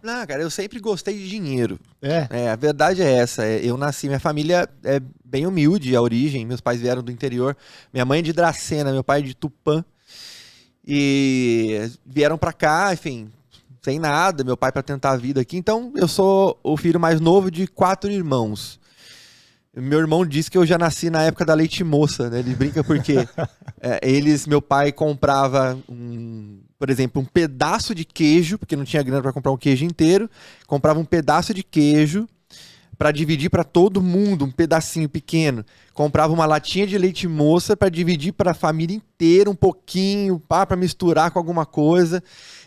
Não, cara, eu sempre gostei de dinheiro. É? A verdade é essa. Eu nasci, minha família é bem humilde, a origem. Meus pais vieram do interior. Minha mãe é de Dracena, meu pai é de Tupã. E vieram pra cá, enfim, sem nada. Meu pai pra tentar a vida aqui. Então, eu sou o filho mais novo de 4 irmãos. Meu irmão disse que eu já nasci na época da leite moça, né? Ele brinca porque meu pai comprava por exemplo, um pedaço de queijo, porque não tinha grana para comprar um queijo inteiro, comprava um pedaço de queijo para dividir para todo mundo, um pedacinho pequeno. Comprava uma latinha de leite moça para dividir para a família inteira um pouquinho, para misturar com alguma coisa.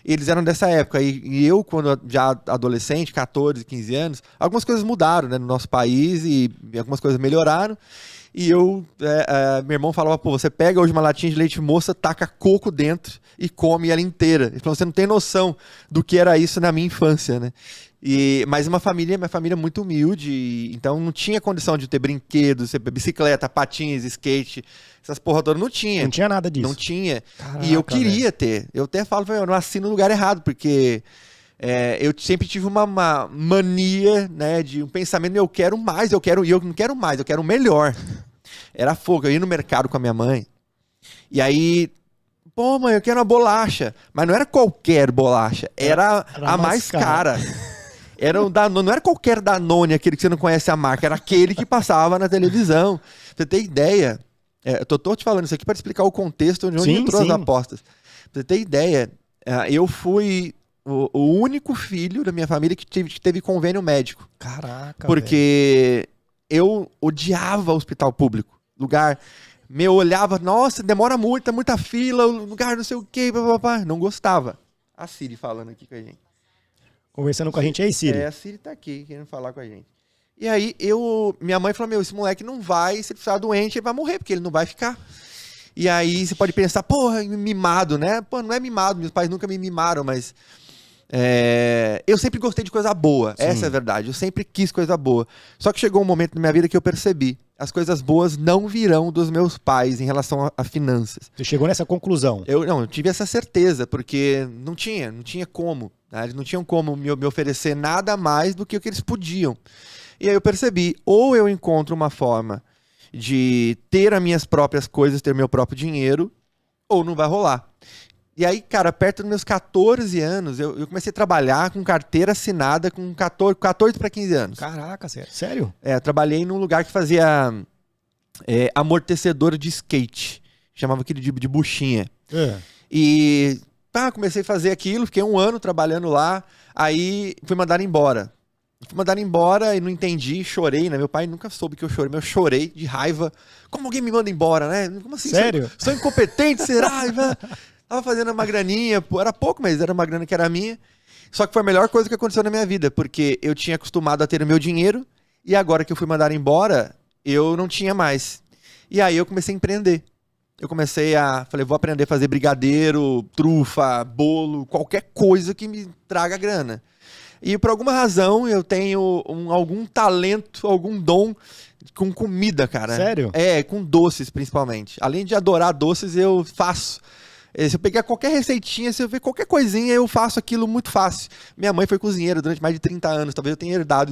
Eles eram dessa época. E eu, quando já adolescente, 14, 15 anos, algumas coisas mudaram, né, no nosso país e algumas coisas melhoraram. E meu irmão falava, pô, você pega hoje uma latinha de leite moça, taca coco dentro e come ela inteira. Ele falou, você não tem noção do que era isso na minha infância, né? Mas minha família é muito humilde, então não tinha condição de ter brinquedos, bicicleta, patins, skate, essas porra todas, não tinha. Não tinha nada disso. Não tinha. Caraca, e eu queria ter. Eu até falo, eu nasci no lugar errado, porque eu sempre tive uma mania, né, de um pensamento, eu quero mais, e eu não quero mais, eu quero o melhor. Era fogo, eu ia no mercado com a minha mãe, e aí, pô, mãe, eu quero uma bolacha, mas não era qualquer bolacha, era a mais cara. Era não era qualquer Danone, aquele que você não conhece a marca, era aquele que passava na televisão. Pra você ter ideia, eu tô te falando isso aqui para explicar o contexto de onde entrou as apostas. Pra você ter ideia, eu fui o único filho da minha família que teve convênio médico. Caraca, porque eu odiava o hospital público. Lugar, eu olhava, nossa, demora muito, é muita fila, lugar não sei o quê, papapá. Não gostava. A Siri falando aqui com a gente. Conversando com a gente aí, Siri. A Siri tá aqui, querendo falar com a gente. E aí, minha mãe falou, esse moleque não vai, se ele ficar doente, ele vai morrer, porque ele não vai ficar. E aí, você pode pensar, porra, mimado, né? Pô, não é mimado, meus pais nunca me mimaram, mas eu sempre gostei de coisa boa, essa é a verdade, eu sempre quis coisa boa. Só que chegou um momento na minha vida que eu percebi, as coisas boas não virão dos meus pais em relação a finanças. Você chegou nessa conclusão? Eu tive essa certeza, porque não tinha como. Eles não tinham como me oferecer nada mais do que o que eles podiam. E aí eu percebi, ou eu encontro uma forma de ter as minhas próprias coisas, ter meu próprio dinheiro, ou não vai rolar. E aí, cara, perto dos meus 14 anos, eu comecei a trabalhar com carteira assinada com 14 para 15 anos. Caraca, sério? Eu trabalhei num lugar que fazia amortecedor de skate. Chamava aquele de buchinha. E comecei a fazer aquilo, fiquei 1 ano trabalhando lá, aí fui mandado embora. Fui mandado embora e não entendi, chorei, né? Meu pai nunca soube que eu chorei, mas eu chorei de raiva. Como alguém me manda embora, né? Como assim? Sério? Sou incompetente, será? Tava fazendo uma graninha, era pouco, mas era uma grana que era minha. Só que foi a melhor coisa que aconteceu na minha vida, porque eu tinha acostumado a ter o meu dinheiro, e agora que eu fui mandado embora, eu não tinha mais. E aí eu comecei a empreender. Falei, vou aprender a fazer brigadeiro, trufa, bolo, qualquer coisa que me traga grana. E por alguma razão eu tenho algum talento, algum dom com comida, cara. Sério? Com doces principalmente. Além de adorar doces, eu faço. Se eu pegar qualquer receitinha, se eu ver qualquer coisinha, eu faço aquilo muito fácil. Minha mãe foi cozinheira durante mais de 30 anos, talvez eu tenha herdado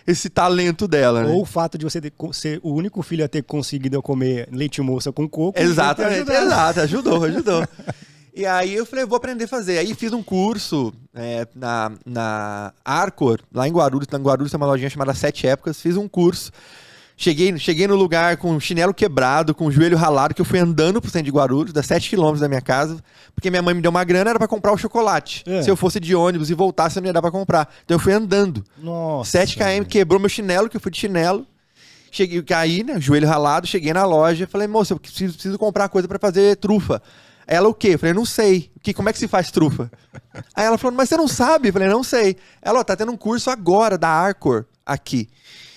esse talento dela. Né? Ou o fato de você ser o único filho a ter conseguido comer leite moça com coco. Exatamente, exato, ajudou. E aí eu falei, vou aprender a fazer. Aí fiz um curso na Arcor, lá em Guarulhos. Em Guarulhos tem uma lojinha chamada 7 Épocas. Fiz um curso. Cheguei no lugar com o chinelo quebrado, com o joelho ralado, que eu fui andando pro centro de Guarulhos, dá 7 km da minha casa, porque minha mãe me deu uma grana, era pra comprar o chocolate. Se eu fosse de ônibus e voltasse, eu não ia dar pra comprar. Então eu fui andando. Nossa. 7 km, quebrou meu chinelo, que eu fui de chinelo. Caí, né, joelho ralado, cheguei na loja, falei, moça, eu preciso comprar coisa pra fazer trufa. Ela, o quê? Eu falei, não sei. Como é que se faz trufa? Aí ela falou, mas você não sabe? Eu falei, não sei. Ela, tá tendo um curso agora da Arcor aqui.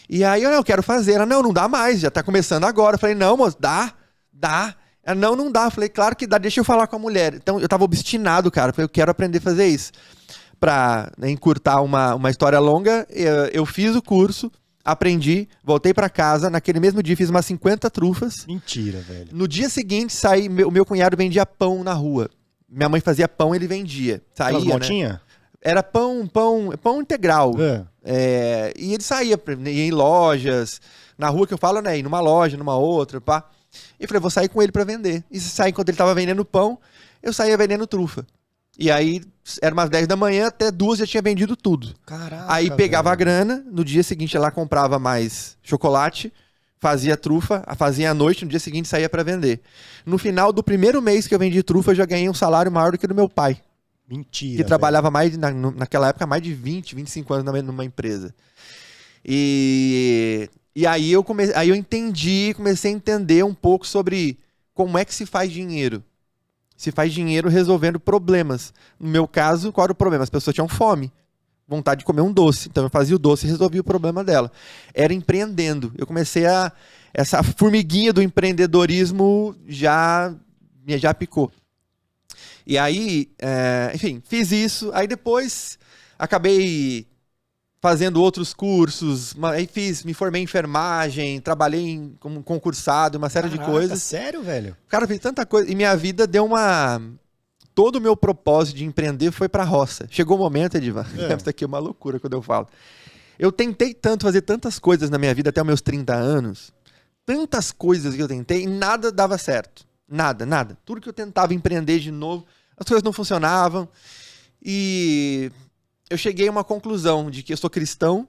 E aí eu quero fazer. Ela, não dá mais, já tá começando agora. Eu falei, não, moço, dá. Ela, não dá. Eu falei, claro que dá, deixa eu falar com a mulher. Então eu tava obstinado, cara. Eu falei, eu quero aprender a fazer isso. Pra encurtar uma história longa, eu fiz o curso, aprendi, voltei pra casa. Naquele mesmo dia fiz umas 50 trufas. Mentira, velho. No dia seguinte, o meu cunhado vendia pão na rua. Minha mãe fazia pão, ele vendia. Saía, motinha? Era pão integral. E ele saía, ia em lojas, na rua que eu falo, né? Ir numa loja, numa outra, pá. E eu falei, vou sair com ele pra vender. E sair enquanto ele tava vendendo pão, eu saía vendendo trufa. E aí, era umas 10 da manhã, até 2 já tinha vendido tudo. Caraca, aí pegava a grana, no dia seguinte ela comprava mais chocolate, fazia trufa, fazia à noite, no dia seguinte saía pra vender. No final do primeiro mês que eu vendi trufa, eu já ganhei um salário maior do que o do meu pai. Mentira. Que trabalhava mais, naquela época, mais de 20, 25 anos numa empresa. E aí eu entendi, comecei a entender um pouco sobre como é que se faz dinheiro. Se faz dinheiro resolvendo problemas. No meu caso, qual era o problema? As pessoas tinham fome, vontade de comer um doce. Então eu fazia o doce e resolvia o problema dela. Era empreendendo. Eu comecei essa formiguinha do empreendedorismo já picou. E aí, enfim, fiz isso. Aí depois acabei fazendo outros cursos. Aí me formei em enfermagem, trabalhei como concursado, uma série de coisas. Sério, velho? Cara, fiz tanta coisa. E minha vida deu todo o meu propósito de empreender foi pra roça. Chegou o momento, Edivan, isso aqui é uma loucura quando eu falo. Eu tentei tanto fazer tantas coisas na minha vida até os meus 30 anos. Tantas coisas que eu tentei e nada dava certo. Nada. Tudo que eu tentava empreender de novo, as coisas não funcionavam. E eu cheguei a uma conclusão de que eu sou cristão.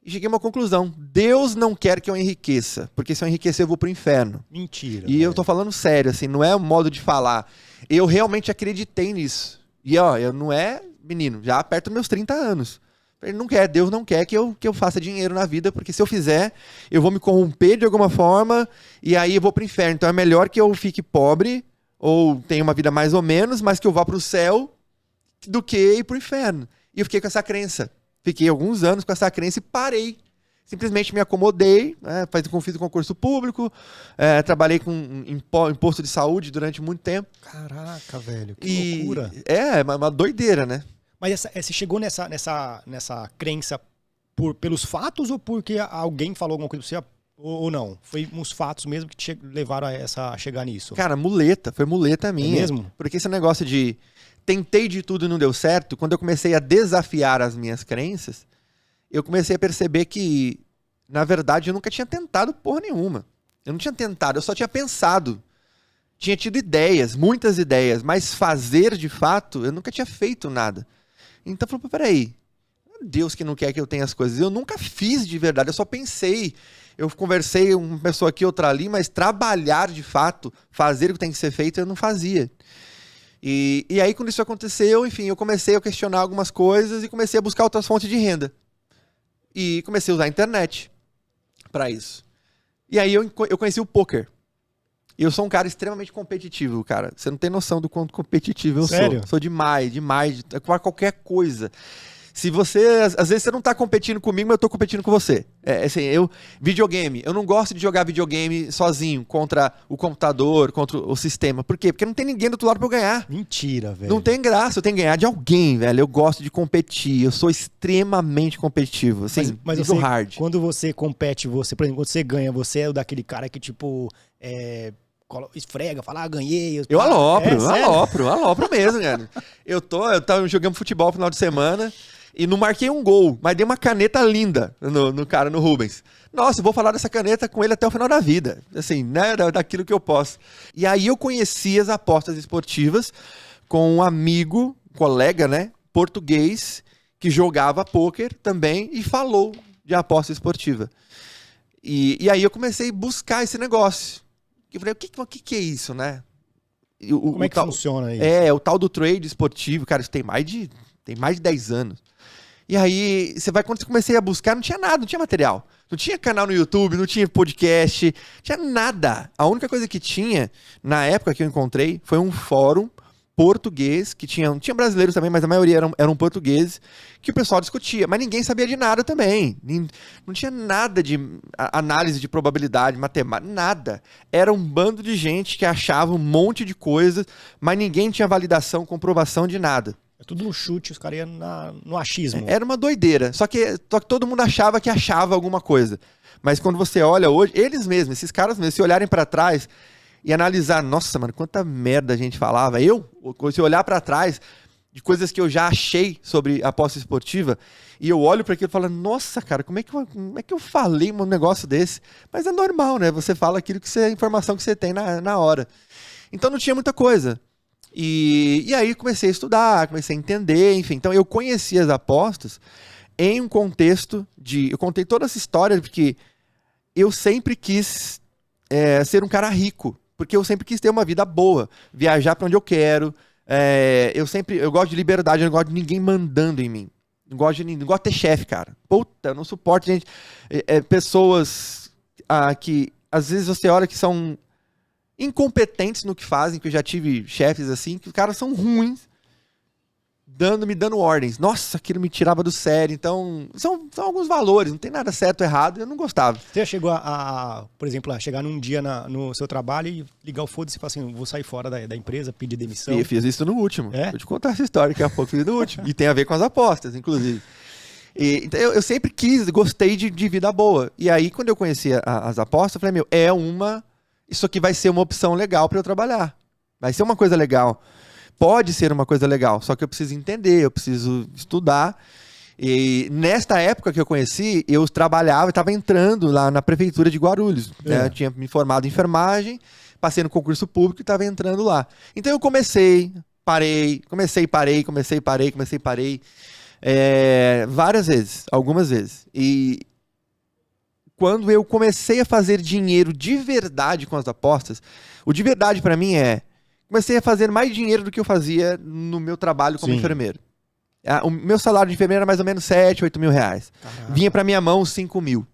E cheguei a uma conclusão. Deus não quer que eu enriqueça. Porque se eu enriquecer, eu vou pro inferno. Mentira. E eu tô falando sério, assim, não é um modo de falar. Eu realmente acreditei nisso. E eu não é, menino, já perto dos meus 30 anos. Ele não quer, Deus não quer que eu faça dinheiro na vida, porque se eu fizer, eu vou me corromper de alguma forma e aí eu vou pro inferno. Então é melhor que eu fique pobre ou tenha uma vida mais ou menos, mas que eu vá pro céu do que ir pro inferno. E eu fiquei com essa crença. Fiquei alguns anos com essa crença e parei. Simplesmente me acomodei, fiz um concurso público, trabalhei com imposto de saúde durante muito tempo. Caraca, velho, que loucura. É uma doideira, né? Mas você chegou nessa crença pelos fatos ou porque alguém falou alguma coisa pra você ou não? Foi uns fatos mesmo que te levaram a chegar nisso? Cara, foi muleta minha. É mesmo? Porque esse negócio de tentei de tudo e não deu certo, quando eu comecei a desafiar as minhas crenças, eu comecei a perceber que, na verdade, eu nunca tinha tentado porra nenhuma. Eu não tinha tentado, eu só tinha pensado. Tinha tido ideias, muitas ideias, mas fazer de fato, eu nunca tinha feito nada. Então eu falei, peraí, Deus que não quer que eu tenha as coisas. Eu nunca fiz de verdade, eu só pensei. Eu conversei com uma pessoa aqui, outra ali, mas trabalhar de fato, fazer o que tem que ser feito, eu não fazia. E aí quando isso aconteceu, enfim, eu comecei a questionar algumas coisas e comecei a buscar outras fontes de renda. E comecei a usar a internet para isso. E aí eu conheci o poker. E eu sou um cara extremamente competitivo, cara. Você não tem noção do quanto competitivo eu Sério? sou. Sou demais, para qualquer coisa. Se você, às vezes você não tá competindo comigo, mas eu tô competindo com você. Assim, videogame, eu não gosto de jogar videogame sozinho, contra o computador, contra o sistema. Por quê? Porque não tem ninguém do outro lado pra eu ganhar. Mentira, velho. Não tem graça, eu tenho que ganhar de alguém, velho. Eu gosto de competir, eu sou extremamente competitivo, assim, mas nível hard. Quando você compete, por exemplo, quando você ganha, você é daquele cara que, tipo, esfrega, fala, ganhei. Eu alopro mesmo, cara. Eu tava jogando futebol no final de semana e não marquei um gol, mas dei uma caneta linda no cara, no Rubens. Nossa, eu vou falar dessa caneta com ele até o final da vida. Assim, né, daquilo que eu posso. E aí eu conheci as apostas esportivas com um amigo, colega, né, português, que jogava pôquer também e falou de aposta esportiva. E aí eu comecei a buscar esse negócio. Eu falei, o que é isso, né? Como é que funciona isso? O tal do trade esportivo, cara, isso tem mais de 10 anos. E aí, quando eu comecei a buscar, não tinha nada, não tinha material. Não tinha canal no YouTube, não tinha podcast, não tinha nada. A única coisa que tinha, na época que eu encontrei, foi um fórum português, que tinha brasileiros também, mas a maioria eram portugueses, que o pessoal discutia, mas ninguém sabia de nada também. Não tinha nada de análise de probabilidade, matemática, nada. Era um bando de gente que achava um monte de coisas, mas ninguém tinha validação, comprovação de nada. É tudo no chute, os caras iam no achismo. Era uma doideira, só que todo mundo achava que achava alguma coisa. Mas quando você olha hoje, eles mesmos, esses caras mesmos, se olharem pra trás e analisar, nossa, mano, quanta merda a gente falava. Se olhar pra trás, de coisas que eu já achei sobre aposta esportiva, e eu olho para aquilo e falo, nossa, cara, como é que eu falei um negócio desse? Mas é normal, né? Você fala aquilo que a informação que você tem na hora. Então não tinha muita coisa. E aí comecei a estudar, comecei a entender, enfim. Então eu conheci as apostas em um contexto de... Eu contei toda essa história porque eu sempre quis ser um cara rico, porque eu sempre quis ter uma vida boa, viajar para onde eu quero. Eu gosto de liberdade, eu não gosto de ninguém mandando em mim. Não gosto de ter chefe, cara. Puta, eu não suporto gente. Pessoas que às vezes você olha que são incompetentes no que fazem, que eu já tive chefes assim, que os caras são ruins, me dando ordens. Nossa, aquilo me tirava do sério. Então, são alguns valores, não tem nada certo ou errado, eu não gostava. Você já chegou por exemplo, a chegar num dia no seu trabalho e ligar o foda-se e falar assim, vou sair fora da empresa, pedir demissão? Eu fiz isso no último. Vou te contar essa história daqui a pouco, fiz no último. E tem a ver com as apostas, inclusive. Então, eu sempre gostei de vida boa. E aí, quando eu conheci as apostas, eu falei, isso aqui vai ser uma opção legal para eu trabalhar. Vai ser uma coisa legal. Pode ser uma coisa legal, só que eu preciso entender, eu preciso estudar. E nesta época que eu conheci, eu trabalhava, estava entrando lá na prefeitura de Guarulhos. Né? Eu tinha me formado em enfermagem, passei no concurso público e estava entrando lá. Então eu parei. Várias vezes, algumas vezes. E quando eu comecei a fazer dinheiro de verdade com as apostas, o de verdade para mim comecei a fazer mais dinheiro do que eu fazia no meu trabalho como enfermeiro. O meu salário de enfermeiro era mais ou menos 7, 8 mil reais. Caraca. Vinha pra minha mão 5 mil.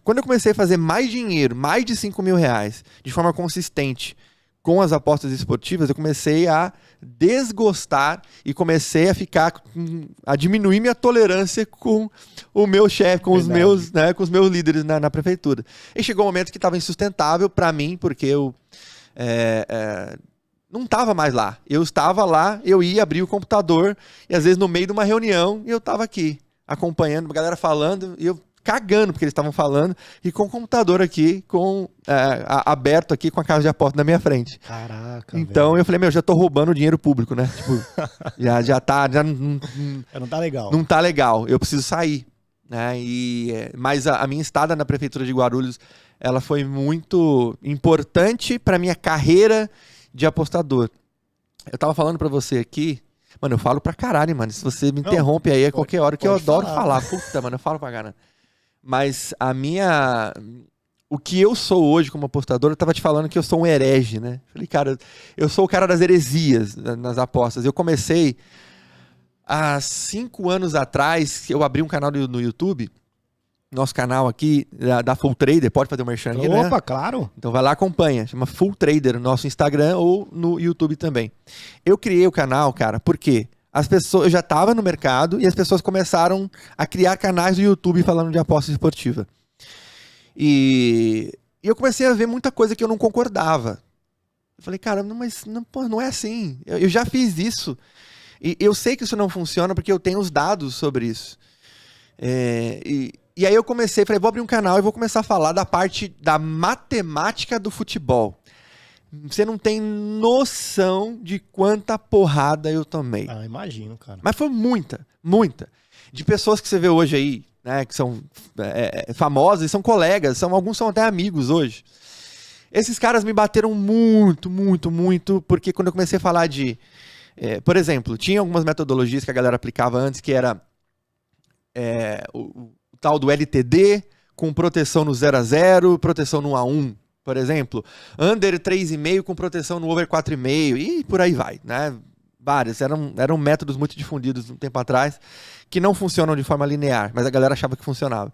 Quando eu comecei a fazer mais dinheiro, mais de 5 mil reais, de forma consistente com as apostas esportivas, eu comecei a desgostar e comecei a diminuir minha tolerância com o meu chefe, com os meus líderes na prefeitura. E chegou um momento que estava insustentável para mim, porque eu não estava mais lá. Eu estava lá, eu ia abrir o computador e às vezes no meio de uma reunião eu estava aqui, acompanhando a galera falando e eu cagando porque eles estavam falando e com o computador aqui, aberto aqui com a casa de aposta na minha frente. Caraca, então eu falei, já tô roubando dinheiro público, né? Tipo, já não tá legal. Não tá legal, eu preciso sair. Né? Mas a minha estada na prefeitura de Guarulhos, ela foi muito importante para minha carreira de apostador. Eu tava falando pra você aqui, mano, eu falo pra caralho, mano. Se você me interrompe aí a qualquer hora, que eu adoro falar. Puta, mano, eu falo pra caralho. Mas o que eu sou hoje como apostador, eu tava te falando que eu sou um herege, né? Falei, cara, eu sou o cara das heresias nas apostas. Eu comecei há 5 anos atrás, eu abri um canal no YouTube. Nosso canal aqui, da Full Trader, pode fazer o merchan aqui, né? Opa, claro! Então vai lá, acompanha, chama Full Trader no nosso Instagram ou no YouTube também. Eu criei o canal, cara, porque eu já estava no mercado e as pessoas começaram a criar canais do YouTube falando de aposta esportiva. E eu comecei a ver muita coisa que eu não concordava. Eu falei, cara, não é assim. Eu já fiz isso. E eu sei que isso não funciona porque eu tenho os dados sobre isso. E aí eu falei, vou abrir um canal e vou começar a falar da parte da matemática do futebol. Você não tem noção de quanta porrada eu tomei. Imagino, cara. Mas foi muita, muita. De pessoas que você vê hoje aí, né, que são famosas e são colegas, alguns são até amigos hoje. Esses caras me bateram muito, muito, muito, porque quando eu comecei a falar por exemplo, tinha algumas metodologias que a galera aplicava antes, que era o tal do LTD, com proteção no 0-0, proteção no 1-1, por exemplo. Under 3,5 com proteção no over 4,5 e por aí vai, né? Várias. Eram métodos muito difundidos um tempo atrás, que não funcionam de forma linear, mas a galera achava que funcionava.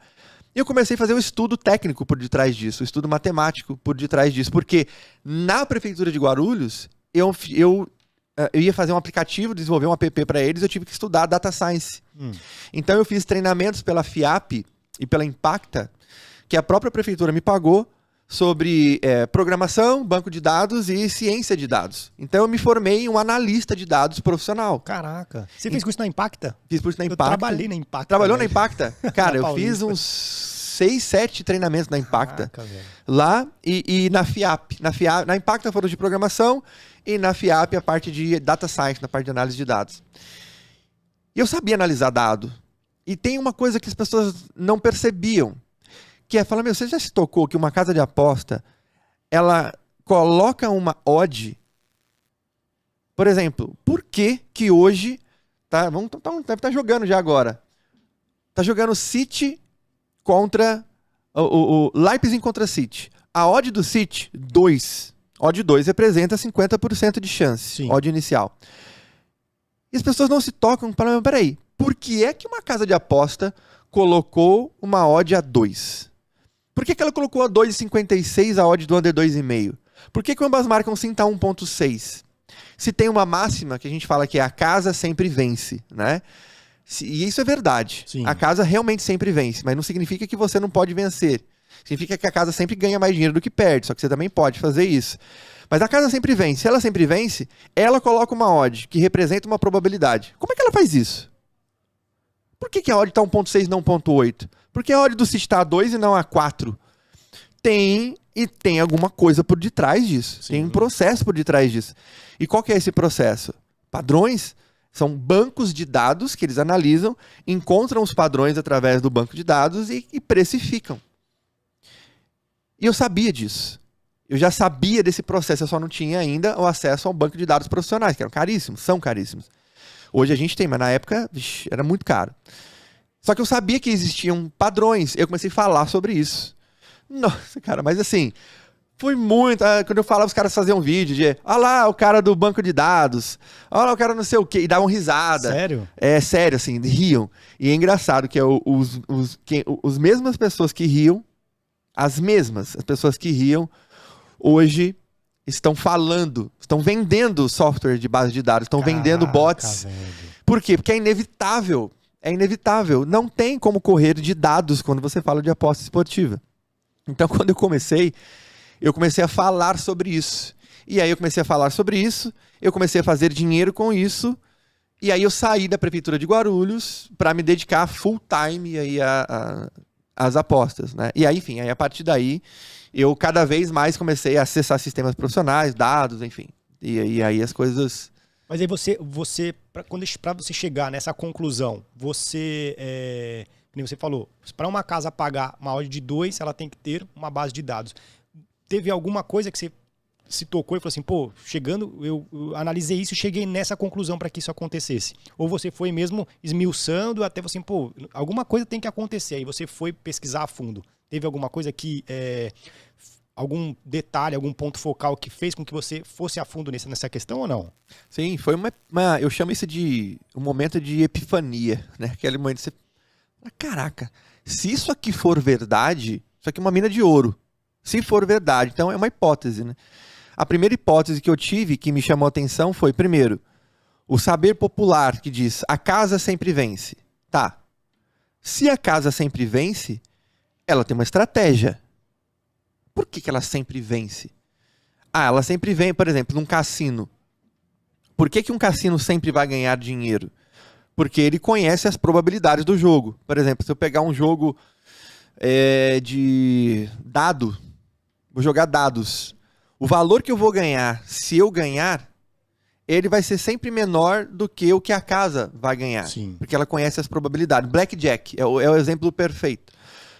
E eu comecei a fazer o estudo técnico por detrás disso, o estudo matemático por detrás disso, porque na prefeitura de Guarulhos, eu ia fazer um aplicativo, desenvolver um app para eles, eu tive que estudar Data Science. Então eu fiz treinamentos pela FIAP e pela Impacta, que a própria prefeitura me pagou, sobre programação, banco de dados e ciência de dados. Então eu me formei em um analista de dados profissional. Caraca. Você fez curso na Impacta? Fiz curso na Impacta. Eu trabalhei na Impacta. Trabalhou na Impacta? Cara, eu fiz uns 6, 7 treinamentos na Impacta. Caraca, lá e na FIAP. Na Impacta foram de programação e na FIAP a parte de Data Science, na parte de análise de dados. E eu sabia analisar dado. E tem uma coisa que as pessoas não percebiam, que é falar, meu, você já se tocou que uma casa de aposta, ela coloca uma odd, por exemplo, por que que hoje, tá, deve estar jogando já agora, tá jogando City contra, o Leipzig contra City. A odd do City, 2. Odd 2 representa 50% de chance, Sim. odd inicial. E as pessoas não se tocam para, peraí, por que é que uma casa de aposta colocou uma odd a 2? Por que ela colocou a 2,56 a odd do under 2,5? Por que ambas marcam sim tá 1,6? Se tem uma máxima que a gente fala que é a casa sempre vence, né? E isso é verdade. Sim. A casa realmente sempre vence, mas não significa que você não pode vencer. Significa que a casa sempre ganha mais dinheiro do que perde, só que você também pode fazer isso. Mas a casa sempre vence. Se ela sempre vence, ela coloca uma odd que representa uma probabilidade. Como é que ela faz isso? Por que a odd está 1,6 e não 1,8? Por que a odd do City está a 2 e não a 4? Tem alguma coisa por detrás disso. Sim. Tem um processo por detrás disso. E qual que é esse processo? Padrões são bancos de dados que eles analisam, encontram os padrões através do banco de dados e precificam. E eu sabia disso. Eu já sabia desse processo, eu só não tinha ainda o acesso ao banco de dados profissionais, que eram caríssimos, são caríssimos. Hoje a gente tem, mas na época era muito caro. Só que eu sabia que existiam padrões, eu comecei a falar sobre isso. Nossa, cara, mas assim, foi muito... Quando eu falava, os caras faziam um vídeo de... Olha lá o cara do banco de dados, olha lá o cara não sei o quê, e davam risada. Sério? É, sério, assim, riam. E é engraçado que os mesmas pessoas que riam, as pessoas que riam, hoje estão falando, estão vendendo software de base de dados, estão vendendo bots. Velho. Por quê? Porque é inevitável. É inevitável. Não tem como correr de dados quando você fala de aposta esportiva. Então, quando eu comecei a falar sobre isso. E aí eu comecei a falar sobre isso, eu comecei a fazer dinheiro com isso, e aí eu saí da Prefeitura de Guarulhos para me dedicar full time aí às apostas, né? E aí, enfim, aí a partir daí, eu cada vez mais comecei a acessar sistemas profissionais, dados, enfim. E aí as coisas... Mas aí para você chegar nessa conclusão, como você falou, para uma casa pagar uma odd de 2, ela tem que ter uma base de dados. Teve alguma coisa que você se tocou e falou assim, pô, eu analisei isso e cheguei nessa conclusão para que isso acontecesse? Ou você foi mesmo esmiuçando até você, pô, alguma coisa tem que acontecer, aí você foi pesquisar a fundo. Teve alguma coisa que, algum detalhe, algum ponto focal que fez com que você fosse a fundo nessa questão ou não? Sim, foi eu chamo isso de um momento de epifania, né? Aquele momento que você fala, caraca, se isso aqui for verdade, isso aqui é uma mina de ouro. Se for verdade, então é uma hipótese, né? A primeira hipótese que eu tive, que me chamou a atenção, foi, primeiro, o saber popular que diz, a casa sempre vence. Tá. Se a casa sempre vence, ela tem uma estratégia. Por que ela sempre vence? Ela sempre vem, por exemplo, num cassino. Por que um cassino sempre vai ganhar dinheiro? Porque ele conhece as probabilidades do jogo. Por exemplo, se eu pegar um jogo de dado, vou jogar dados. O valor que eu vou ganhar, se eu ganhar, ele vai ser sempre menor do que o que a casa vai ganhar. Sim. Porque ela conhece as probabilidades. Blackjack é o exemplo perfeito.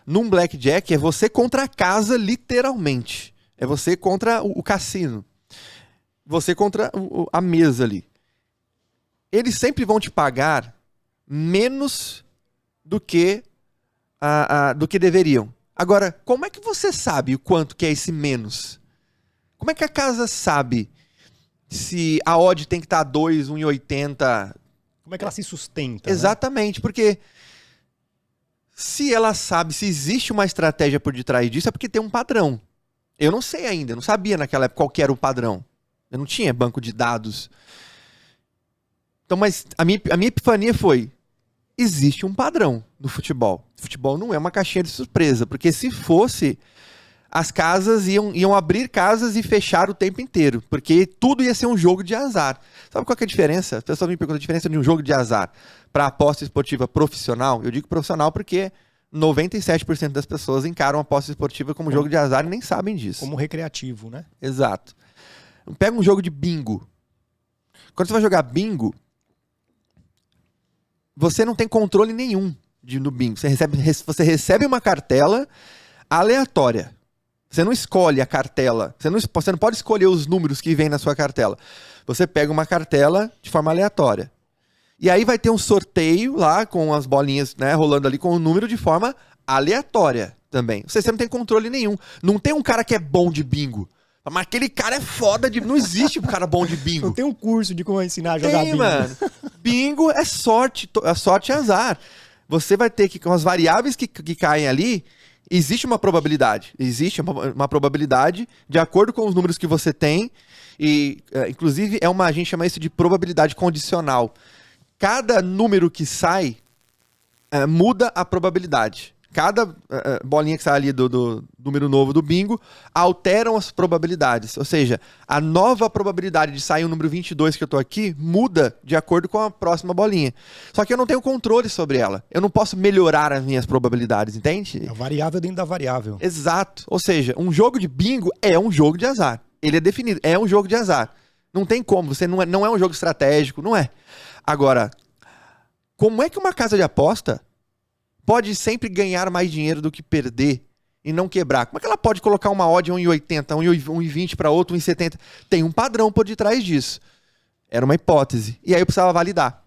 Num blackjack é você contra a casa, literalmente. É você contra o cassino. Você contra a mesa ali. Eles sempre vão te pagar menos do que deveriam. Agora, como é que você sabe o quanto que é esse menos? Como é que a casa sabe se a odd tem que estar 2, 1,80? Como é que ela se sustenta? Exatamente, né? Porque se ela sabe, se existe uma estratégia por detrás disso, é porque tem um padrão. Eu não sei ainda, eu não sabia naquela época qual que era o padrão. Eu não tinha banco de dados. Então, mas a minha epifania foi, existe um padrão no futebol. O futebol não é uma caixinha de surpresa, porque se fosse, as casas iam abrir casas e fechar o tempo inteiro, porque tudo ia ser um jogo de azar. Sabe qual que é a diferença? As pessoas me perguntam a diferença de um jogo de azar para aposta esportiva profissional. Eu digo profissional porque 97% das pessoas encaram a aposta esportiva como jogo de azar e nem sabem disso. Como recreativo, né? Exato. Pega um jogo de bingo. Quando você vai jogar bingo, você não tem controle nenhum no bingo. Você recebe uma cartela aleatória. Você não escolhe a cartela. Você não pode escolher os números que vem na sua cartela. Você pega uma cartela de forma aleatória. E aí vai ter um sorteio lá com as bolinhas, né, rolando ali com o número de forma aleatória também. Você não tem controle nenhum. Não tem um cara que é bom de bingo. Mas aquele cara é foda de... Não existe um cara bom de bingo. Não tem um curso de como ensinar a jogar bingo. Mano. Bingo é sorte. Sorte é azar. Você vai ter que, com as variáveis que caem ali, existe uma probabilidade. Existe uma probabilidade de acordo com os números que você tem. E, inclusive, a gente chama isso de probabilidade condicional. Cada número que sai muda a probabilidade. Cada bolinha que sai ali do número novo do bingo alteram as probabilidades. Ou seja, a nova probabilidade de sair o número 22 que eu tô aqui muda de acordo com a próxima bolinha. Só que eu não tenho controle sobre ela. Eu não posso melhorar as minhas probabilidades, entende? É a variável dentro da variável. Exato. Ou seja, um jogo de bingo é um jogo de azar. Ele é definido, é um jogo de azar. Não tem como, você não é um jogo estratégico, não é. Agora, como é que uma casa de aposta pode sempre ganhar mais dinheiro do que perder e não quebrar? Como é que ela pode colocar uma odd 1,80, 1,20 para outro, 1,70? Tem um padrão por detrás disso. Era uma hipótese. E aí eu precisava validar.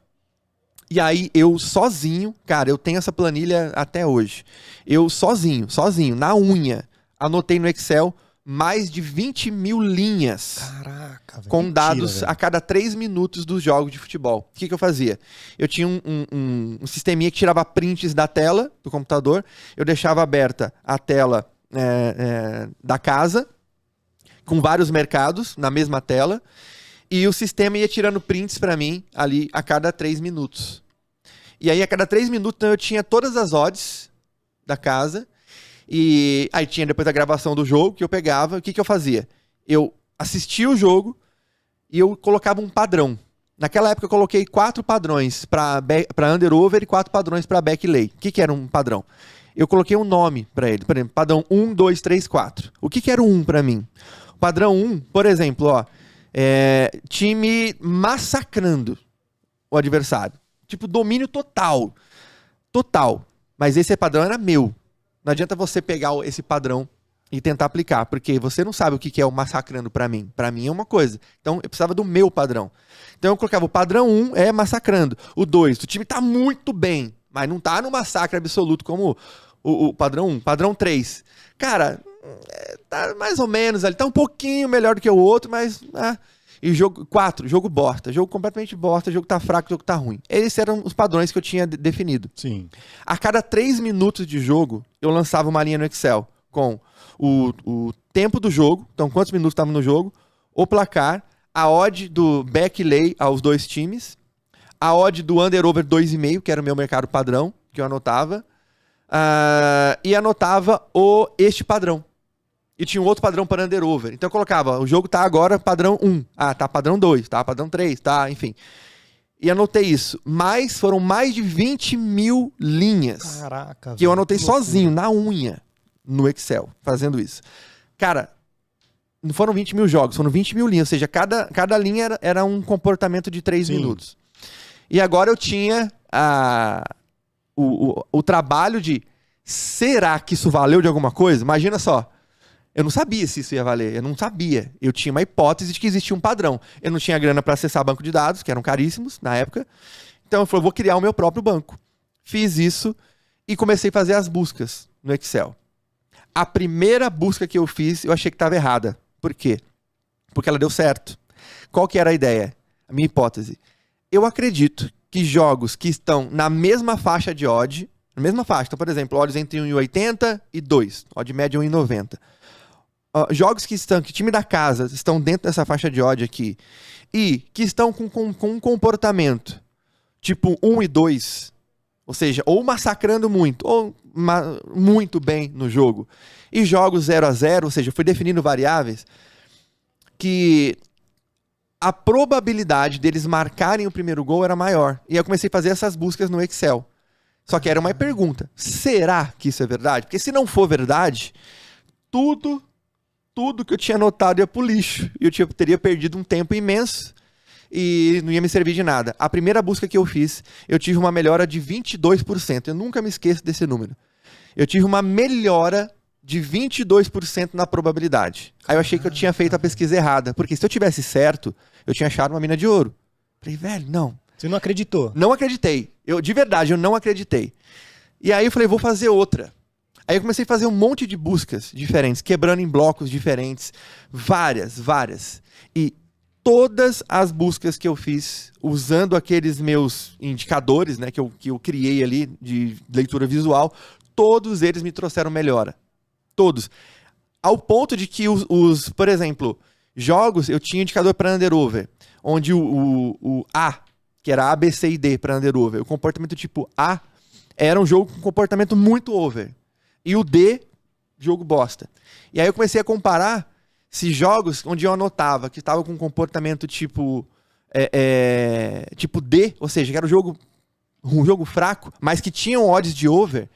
E aí eu sozinho, cara, eu tenho essa planilha até hoje. Eu sozinho, na unha, anotei no Excel mais de 20 mil linhas. Caraca, velho. Com dados a cada 3 minutos dos jogos de futebol. O que eu fazia? Eu tinha um sisteminha que tirava prints da tela do computador, eu deixava aberta a tela da casa, com vários mercados na mesma tela, e o sistema ia tirando prints para mim ali a cada 3 minutos. E aí a cada 3 minutos então, eu tinha todas as odds da casa, e aí tinha depois a gravação do jogo que eu pegava. O que eu fazia? Eu assistia o jogo e eu colocava um padrão. Naquela época eu coloquei 4 padrões para under-over e 4 padrões para back-lay. O que era um padrão? Eu coloquei um nome para ele. Por exemplo, padrão 1, 2, 3, 4. O que era o 1 para mim? O padrão 1, por exemplo, time massacrando o adversário. Tipo, domínio total. Total. Mas esse padrão era meu. Não adianta você pegar esse padrão e tentar aplicar, porque você não sabe o que é o massacrando para mim. Para mim é uma coisa. Então eu precisava do meu padrão. Então eu colocava o padrão 1 é massacrando. O 2, o time tá muito bem, mas não tá no massacre absoluto como o padrão 1. Padrão 3, cara, tá mais ou menos ali. Tá um pouquinho melhor do que o outro, mas... E jogo 4, jogo bosta. Jogo completamente bosta, jogo tá fraco, jogo tá ruim. Esses eram os padrões que eu tinha definido. Sim. A cada 3 minutos de jogo, eu lançava uma linha no Excel com o tempo do jogo, então quantos minutos estavam no jogo, o placar, a odd do back-lay aos 2 times, a odd do under-over 2,5, que era o meu mercado padrão, que eu anotava, e anotava este padrão. E tinha um outro padrão para under-over. Então eu colocava, o jogo tá agora padrão 1. Tá padrão 2, tá padrão 3, tá, enfim. E anotei isso. Mas foram mais de 20 mil linhas. Caraca, que eu anotei sozinho, na unha, no Excel, fazendo isso. Cara, não foram 20 mil jogos, foram 20 mil linhas. Ou seja, cada linha era um comportamento de 3 minutos. E agora eu tinha o trabalho de, será que isso valeu de alguma coisa? Imagina só. Eu não sabia se isso ia valer, eu não sabia. Eu tinha uma hipótese de que existia um padrão. Eu não tinha grana para acessar banco de dados, que eram caríssimos na época. Então eu falei, vou criar o meu próprio banco. Fiz isso e comecei a fazer as buscas no Excel. A primeira busca que eu fiz, eu achei que estava errada. Por quê? Porque ela deu certo. Qual que era a ideia? A minha hipótese. Eu acredito que jogos que estão na mesma faixa de odd, na mesma faixa, então, por exemplo, odds entre 1,80 e 2, odd média 1,90. Jogos que time da casa estão dentro dessa faixa de odd aqui e que estão com um comportamento tipo 1 e 2, ou seja, ou massacrando muito, ou muito bem no jogo, e jogos 0-0, ou seja, fui definindo variáveis que a probabilidade deles marcarem o primeiro gol era maior. E eu comecei a fazer essas buscas no Excel. Só que era uma pergunta, será que isso é verdade? Porque se não for verdade, tudo que eu tinha anotado ia pro lixo. E eu teria perdido um tempo imenso. e não ia me servir de nada. A primeira busca que eu fiz, eu tive uma melhora de 22%. Eu nunca me esqueço desse número. Eu tive uma melhora de 22% na probabilidade. Aí eu achei que eu tinha feito a pesquisa errada, porque se eu tivesse certo, eu tinha achado uma mina de ouro. Falei, velho, não. Você não acreditou? Não acreditei. De verdade, eu não acreditei. E aí eu falei, vou fazer outra. Aí eu comecei a fazer um monte de buscas diferentes, quebrando em blocos diferentes, várias. E todas as buscas que eu fiz, usando aqueles meus indicadores, né, que eu criei ali de leitura visual, todos eles me trouxeram melhora. Todos. Ao ponto de que por exemplo, jogos, eu tinha indicador para under-over, onde o A, que era A, B, C e D para under-over, o comportamento tipo A era um jogo com comportamento muito over. E o D, jogo bosta. E aí eu comecei a comparar se jogos onde eu anotava que estava com comportamento tipo D, ou seja, que era um jogo fraco, mas que tinham odds de over,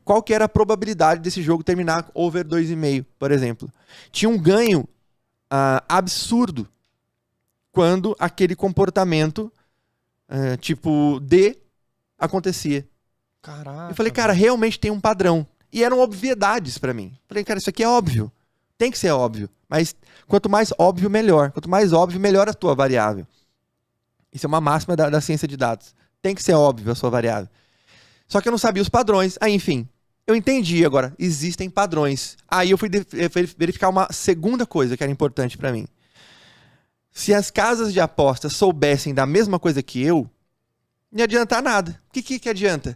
qual que era a probabilidade desse jogo terminar over 2,5, por exemplo. Tinha um ganho absurdo quando aquele comportamento tipo D acontecia. Caraca. Eu falei, cara, realmente tem um padrão. E eram obviedades pra mim. Falei, cara, isso aqui é óbvio. Tem que ser óbvio. Mas quanto mais óbvio, melhor. Quanto mais óbvio, melhor a tua variável. Isso é uma máxima da ciência de dados. Tem que ser óbvio a sua variável. Só que eu não sabia os padrões. Aí, enfim, eu entendi agora. Existem padrões. Aí eu fui verificar uma segunda coisa que era importante pra mim. Se as casas de apostas soubessem da mesma coisa que eu, não ia adiantar nada. O que adianta?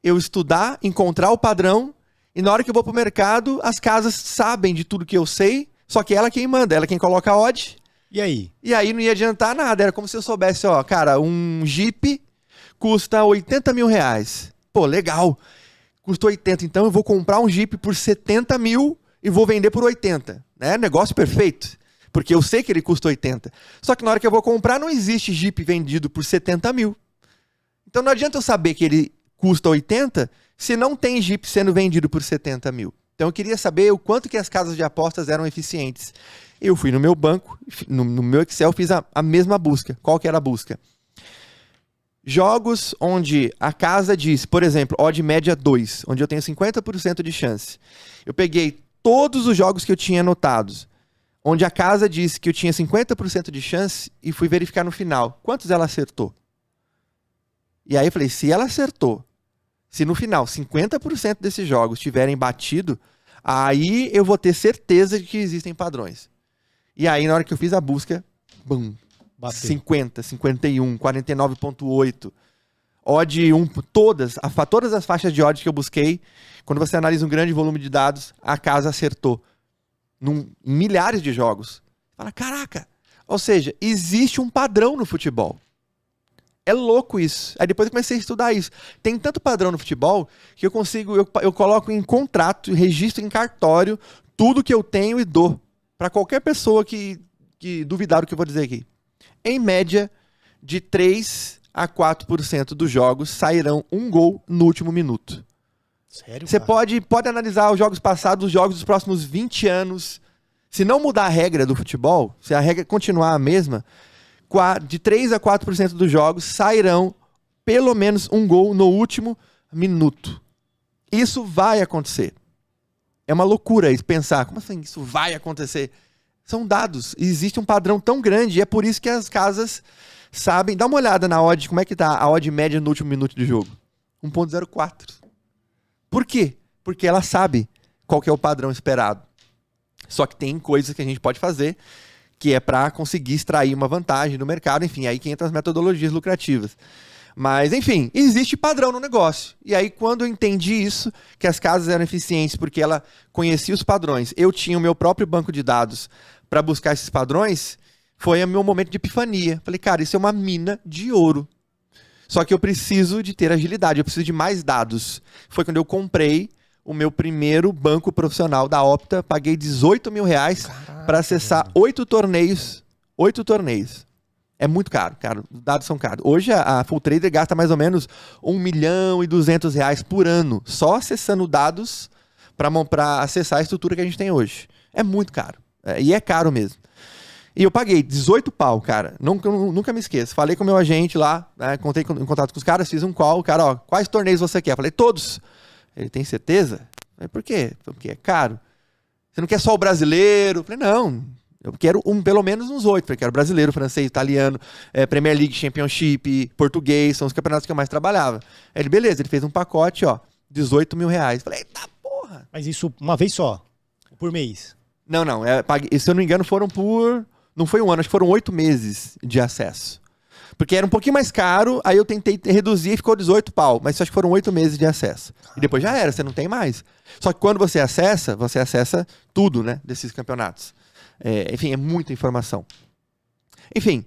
Eu estudar, encontrar o padrão, e na hora que eu vou pro mercado, as casas sabem de tudo que eu sei, só que ela é quem manda, ela é quem coloca a odd. E aí? E aí não ia adiantar nada. Era como se eu soubesse, ó, cara, um Jeep custa 80 mil reais. Pô, legal. Custa 80, então eu vou comprar um Jeep por 70 mil e vou vender por 80. Né? Negócio perfeito. Porque eu sei que ele custa 80. Só que na hora que eu vou comprar, não existe Jeep vendido por 70 mil. Então não adianta eu saber que ele custa 80 se não tem Jeep sendo vendido por 70 mil. Então eu queria saber o quanto que as casas de apostas eram eficientes. Eu fui no meu banco, no meu Excel, fiz a mesma busca. Qual que era a busca? Jogos onde a casa diz, por exemplo, odd média 2, onde eu tenho 50% de chance. Eu peguei todos os jogos que eu tinha anotados, onde a casa disse que eu tinha 50% de chance e fui verificar no final. Quantos ela acertou? E aí eu falei, se ela acertou, se no final 50% desses jogos tiverem batido, aí eu vou ter certeza de que existem padrões. E aí na hora que eu fiz a busca, bum, bateu. 50, 51, 49,8. Odd 1, todas as faixas de odd que eu busquei, quando você analisa um grande volume de dados, a casa acertou. Em milhares de jogos. Fala, caraca! Ou seja, existe um padrão no futebol. É louco isso. Aí depois eu comecei a estudar isso. Tem tanto padrão no futebol que eu coloco em contrato, registro em cartório, tudo que eu tenho e dou. Para qualquer pessoa que duvidar do que eu vou dizer aqui. Em média, de 3 a 4% dos jogos sairão um gol no último minuto. Sério? Você pode analisar os jogos passados, os jogos dos próximos 20 anos. Se não mudar a regra do futebol, se a regra continuar a mesma, de 3 a 4% dos jogos sairão pelo menos um gol no último minuto. Isso vai acontecer. É uma loucura isso, pensar, como assim isso vai acontecer? São dados, existe um padrão tão grande e é por isso que as casas sabem. Dá uma olhada na odd, como é que tá a odd média no último minuto de jogo? 1,04. Por quê? Porque ela sabe qual que é o padrão esperado. Só que tem coisas que a gente pode fazer que é para conseguir extrair uma vantagem no mercado, enfim, aí que entra as metodologias lucrativas. Mas, enfim, existe padrão no negócio. E aí, quando eu entendi isso, que as casas eram eficientes porque ela conhecia os padrões, eu tinha o meu próprio banco de dados para buscar esses padrões, foi o meu momento de epifania. Falei, cara, isso é uma mina de ouro. Só que eu preciso de ter agilidade, eu preciso de mais dados. Foi quando eu comprei o meu primeiro banco profissional da Opta, paguei 18 mil reais para acessar 8 torneios. 8 torneios. É muito caro, cara. Os dados são caros. Hoje a Full Trader gasta mais ou menos 1 milhão e 200 reais por ano, só acessando dados para acessar a estrutura que a gente tem hoje. É muito caro. E é caro mesmo. E eu paguei 18 pau, cara. Nunca me esqueço. Falei com o meu agente lá, né? Contei em contato com os caras, fiz um call. O cara, ó, quais torneios você quer? Falei, todos. Ele, tem certeza? Falei, por quê? Porque é caro. Você não quer só o brasileiro? Falei, não. Eu quero pelo menos uns 8. Falei, quero brasileiro, francês, italiano, Premier League, Championship, português. São os campeonatos que eu mais trabalhava. Aí ele, beleza. Ele fez um pacote, ó, 18 mil reais. Falei, eita porra. Mas isso uma vez só? Por mês? Não. Se eu não me engano, foram por... Não foi um ano, acho que foram 8 meses de acesso. Porque era um pouquinho mais caro, aí eu tentei reduzir e ficou 18 pau. Mas acho que foram 8 meses de acesso. E depois já era, você não tem mais. Só que quando você acessa tudo, né, desses campeonatos. Enfim, é muita informação. Enfim,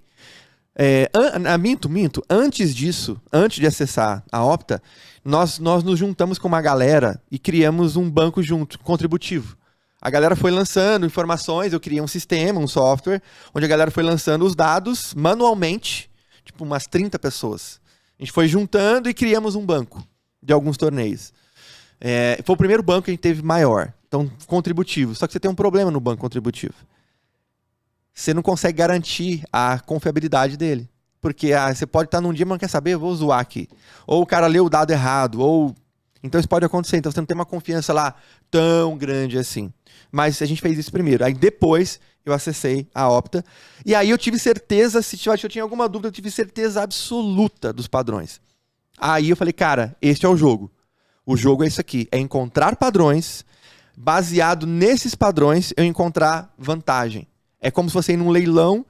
minto. Antes disso, antes de acessar a Opta, nós nos juntamos com uma galera e criamos um banco junto, contributivo. A galera foi lançando informações, eu criei um sistema, um software, onde a galera foi lançando os dados manualmente, tipo umas 30 pessoas. A gente foi juntando e criamos um banco de alguns torneios. Foi o primeiro banco que a gente teve maior, então contributivo. Só que você tem um problema no banco contributivo. Você não consegue garantir a confiabilidade dele. Porque você pode estar num dia, mas não quer saber, eu vou zoar aqui. Ou o cara leu o dado errado, ou... Então isso pode acontecer, então você não tem uma confiança lá tão grande assim. Mas a gente fez isso primeiro. Aí depois eu acessei a Opta. E aí eu tive certeza, se eu tinha alguma dúvida, eu tive certeza absoluta dos padrões. Aí eu falei, cara, este é o jogo. O jogo é isso aqui, é encontrar padrões, baseado nesses padrões, eu encontrar vantagem. É como se você ir num leilão,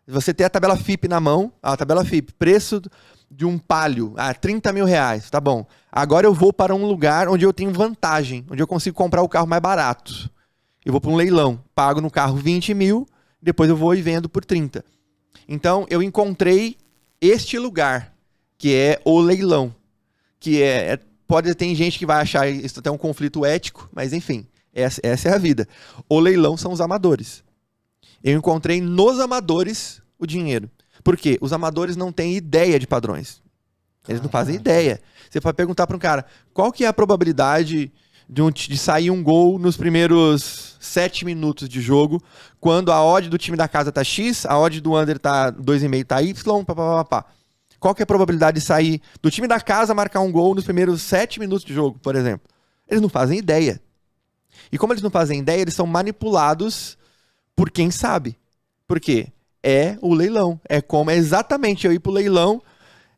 você ter a tabela FIP na mão, a tabela FIP, preço de um Palio, 30 mil reais, tá bom. Agora eu vou para um lugar onde eu tenho vantagem, onde eu consigo comprar o carro mais barato. Eu vou para um leilão, pago no carro 20 mil, depois eu vou e vendo por 30. Então eu encontrei este lugar, que é o leilão, que pode ter gente que vai achar isso até um conflito ético, mas enfim, essa é a vida. O leilão são os amadores. Eu encontrei nos amadores o dinheiro. Por quê? Os amadores não têm ideia de padrões. Eles não fazem ideia. Você pode perguntar para um cara, qual que é a probabilidade de sair um gol nos primeiros 7 minutos de jogo, quando a odd do time da casa tá X, a odd do under tá 2,5 tá Y, papapá. Qual que é a probabilidade de sair do time da casa marcar um gol nos primeiros 7 minutos de jogo, por exemplo? Eles não fazem ideia. E como eles não fazem ideia, eles são manipulados por quem sabe. Por quê? É o leilão. É exatamente eu ir pro leilão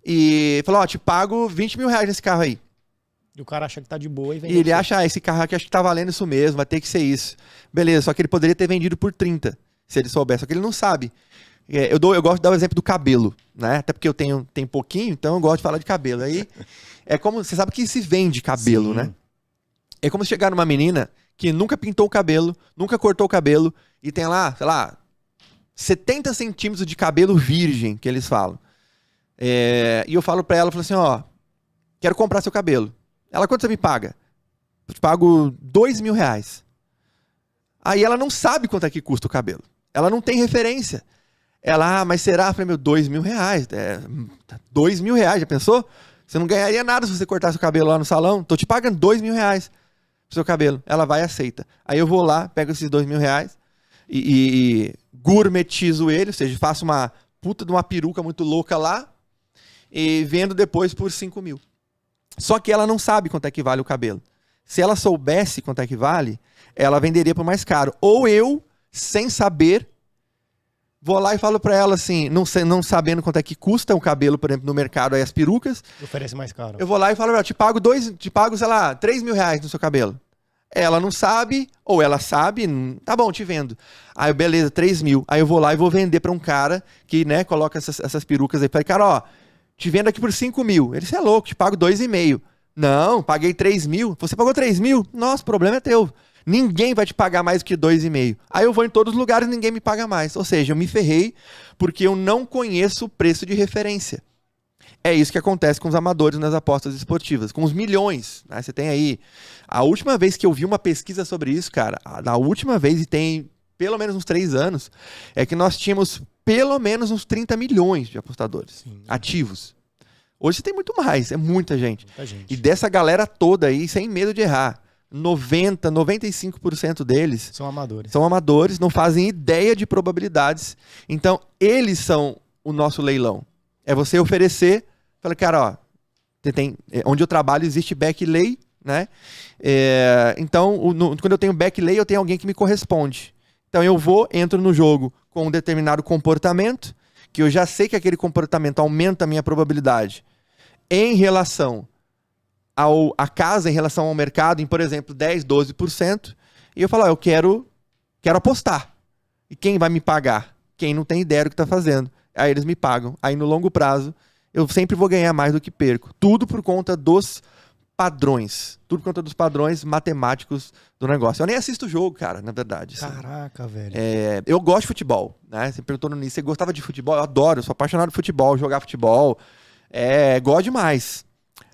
e falar, te pago 20 mil reais nesse carro aí. E o cara acha que tá de boa e vende. E ele acha, esse carro aqui acho que tá valendo isso mesmo, vai ter que ser isso. Beleza, só que ele poderia ter vendido por 30, se ele soubesse, só que ele não sabe. Eu gosto de dar o exemplo do cabelo, né? Até porque eu tenho pouquinho, então eu gosto de falar de cabelo. Aí é como, você sabe que se vende cabelo, né? É como chegar numa menina que nunca pintou o cabelo, nunca cortou o cabelo, e tem lá, sei lá, 70 centímetros de cabelo virgem, que eles falam. E eu falo pra ela, eu falo assim, ó, quero comprar seu cabelo. Ela, quanto você me paga? Eu te pago 2 mil reais. Aí ela não sabe quanto é que custa o cabelo. Ela não tem referência. Ela, mas será? Eu falei, 2 mil reais. 2 mil reais, já pensou? Você não ganharia nada se você cortasse o cabelo lá no salão. Tô te pagando 2 mil reais pro seu cabelo. Ela vai e aceita. Aí eu vou lá, pego esses 2 mil reais e gourmetizo ele, ou seja, faço uma puta de uma peruca muito louca lá e vendo depois por 5 mil. Só que ela não sabe quanto é que vale o cabelo. Se ela soubesse quanto é que vale, ela venderia por mais caro. Ou eu, sem saber, vou lá e falo pra ela assim, não sabendo quanto é que custa o cabelo, por exemplo, no mercado, aí as perucas. Oferece mais caro. Eu vou lá e falo, te pago, sei lá, 3 mil reais no seu cabelo. Ela não sabe, ou ela sabe, tá bom, te vendo. Aí, beleza, 3 mil. Aí eu vou lá e vou vender pra um cara que, né, coloca essas perucas aí. Falei, cara, ó, te vendo aqui por 5 mil. Ele, você é louco, te pago 2,5. Não, paguei 3 mil. Você pagou 3 mil? Nossa, o problema é teu. Ninguém vai te pagar mais do que 2,5. Aí eu vou em todos os lugares e ninguém me paga mais. Ou seja, eu me ferrei porque eu não conheço o preço de referência. É isso que acontece com os amadores nas apostas esportivas, com os milhões. Né? Você tem aí... A última vez que eu vi uma pesquisa sobre isso, cara, na última vez, e tem pelo menos uns 3 anos, é que nós tínhamos pelo menos uns 30 milhões de apostadores ativos. Hoje você tem muito mais, é muita gente. Muita gente. E dessa galera toda aí, sem medo de errar, 95% deles São amadores. são amadores, não fazem ideia de probabilidades. Então, eles são o nosso leilão. É você oferecer, fala, cara, ó, onde eu trabalho existe backlay, né? Então, quando eu tenho backlay, eu tenho alguém que me corresponde. Então, eu entro no jogo com um determinado comportamento, que eu já sei que aquele comportamento aumenta a minha probabilidade em relação à casa, em relação ao mercado, em, por exemplo, 10%, 12%, e eu falo, ó, eu quero apostar. E quem vai me pagar? Quem não tem ideia do que está fazendo. Aí eles me pagam. Aí no longo prazo, eu sempre vou ganhar mais do que perco. Tudo por conta dos padrões. Tudo por conta dos padrões matemáticos do negócio. Eu nem assisto o jogo, cara, na verdade. Assim. Caraca, velho. Eu gosto de futebol, né? Você perguntou no início, você gostava de futebol? Eu adoro, eu sou apaixonado por futebol, jogar futebol. Gosto demais.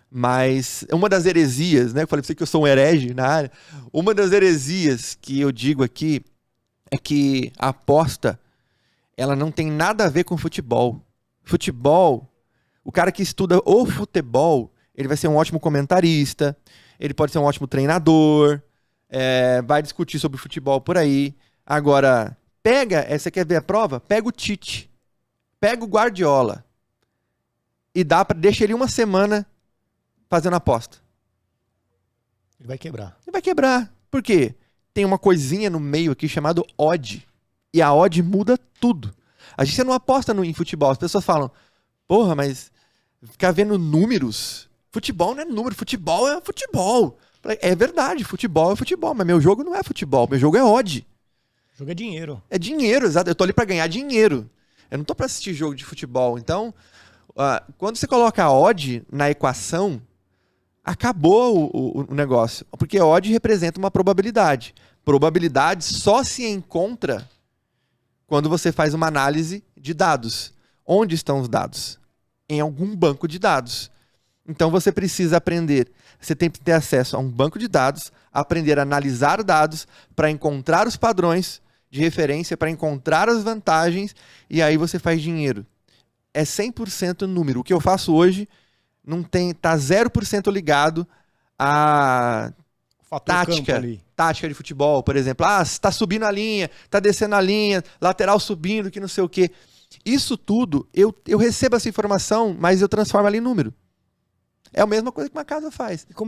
Mas uma das heresias, né? Eu falei pra você que eu sou um herege na área. Uma das heresias que eu digo aqui é que a aposta, ela não tem nada a ver com futebol. Futebol, o cara que estuda o futebol, ele vai ser um ótimo comentarista, ele pode ser um ótimo treinador, vai discutir sobre futebol por aí. Agora, você quer ver a prova? Pega o Tite, pega o Guardiola e deixa ele uma semana fazendo aposta. Ele vai quebrar. Ele vai quebrar. Por quê? Tem uma coisinha no meio aqui chamado odd. E a odd muda tudo. A gente não aposta em futebol. As pessoas falam, porra, mas ficar vendo números. Futebol não é número, futebol é futebol. É verdade, futebol é futebol, mas meu jogo não é futebol, meu jogo é odd. O jogo é dinheiro. É dinheiro, exato. Eu tô ali pra ganhar dinheiro. Eu não tô pra assistir jogo de futebol. Então, quando você coloca a odd na equação, acabou o negócio. Porque odd representa uma probabilidade. Probabilidade só se encontra quando você faz uma análise de dados. Onde estão os dados? Em algum banco de dados. Então você precisa aprender. Você tem que ter acesso a um banco de dados, aprender a analisar dados para encontrar os padrões de referência, para encontrar as vantagens, e aí você faz dinheiro. É 100% número. O que eu faço hoje tá 0% ligado a tática de futebol, por exemplo. Está subindo a linha, está descendo a linha, lateral subindo, que não sei o quê. Isso tudo, eu recebo essa informação, mas eu transformo ali em número. É a mesma coisa que uma casa faz.